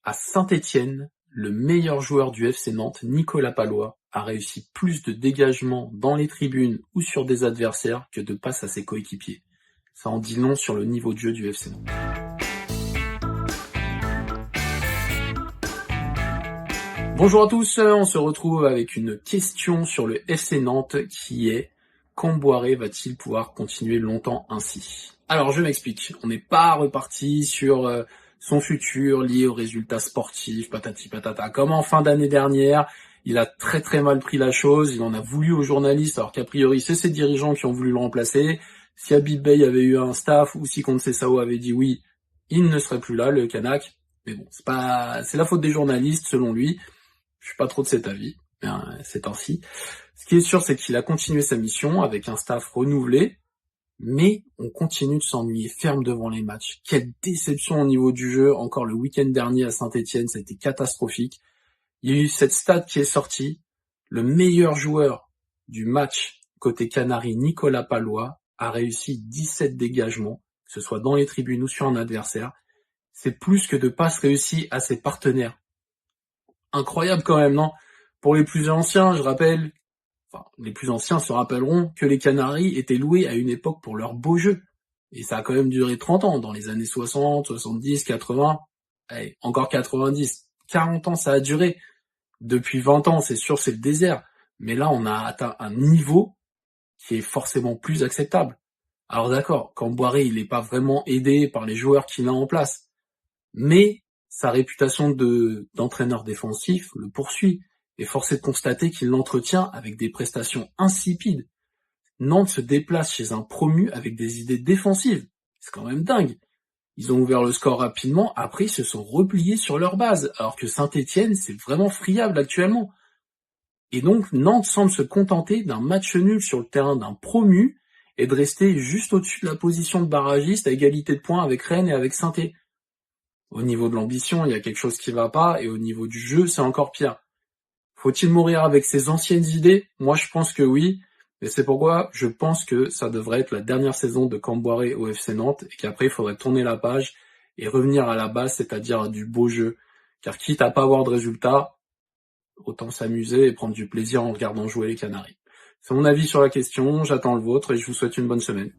À Saint-Étienne, le meilleur joueur du FC Nantes, Nicolas Pallois, a réussi plus de dégagements dans les tribunes ou sur des adversaires que de passes à ses coéquipiers. Ça en dit long sur le niveau de jeu du FC Nantes. Bonjour à tous, on se retrouve avec une question sur le FC Nantes qui est: Camboire va-t-il pouvoir continuer longtemps ainsi? Alors je m'explique, on n'est pas reparti sur son futur lié aux résultats sportifs, patati patata. Comme en fin d'année dernière, il a très très mal pris la chose, il en a voulu aux journalistes alors qu'a priori c'est ses dirigeants qui ont voulu le remplacer. Si Habib Beye avait eu un staff ou si Conte Sao avait dit oui, il ne serait plus là, le Kanak. Mais bon, c'est la faute des journalistes selon lui. Je suis pas trop de cet avis, c'est ainsi. Ce qui est sûr, c'est qu'il a continué sa mission avec un staff renouvelé, mais on continue de s'ennuyer ferme devant les matchs. Quelle déception au niveau du jeu. Encore le week-end dernier à Saint-Étienne, ça a été catastrophique. Il y a eu cette stat qui est sortie. Le meilleur joueur du match côté Canaries, Nicolas Pallois, a réussi 17 dégagements, que ce soit dans les tribunes ou sur un adversaire. C'est plus que de passes réussies à ses partenaires. Incroyable quand même, non? Pour les plus anciens, les plus anciens se rappelleront que les Canaries étaient loués à une époque pour leur beau jeu. Et ça a quand même duré 30 ans, dans les années 60, 70, 80, allez, encore 90, 40 ans ça a duré. Depuis 20 ans, c'est sûr, c'est le désert. Mais là, on a atteint un niveau qui est forcément plus acceptable. Alors d'accord, Camboire, il n'est pas vraiment aidé par les joueurs qu'il a en place. Mais sa réputation d'entraîneur défensif le poursuit, et force est de constater qu'il l'entretient avec des prestations insipides. Nantes se déplace chez un promu avec des idées défensives. C'est quand même dingue. Ils ont ouvert le score rapidement, après ils se sont repliés sur leur base, alors que Saint-Étienne, c'est vraiment friable actuellement. Et donc Nantes semble se contenter d'un match nul sur le terrain d'un promu et de rester juste au-dessus de la position de barragiste à égalité de points avec Rennes et avec Saint-Étienne. Au niveau de l'ambition, il y a quelque chose qui va pas, et au niveau du jeu, c'est encore pire. Faut-il mourir avec ses anciennes idées? Moi, je pense que oui, et c'est pourquoi je pense que ça devrait être la dernière saison de Camboire au FC Nantes, et qu'après, il faudrait tourner la page et revenir à la base, c'est-à-dire à du beau jeu. Car quitte à pas avoir de résultats, autant s'amuser et prendre du plaisir en regardant jouer les Canaries. C'est mon avis sur la question, j'attends le vôtre, et je vous souhaite une bonne semaine.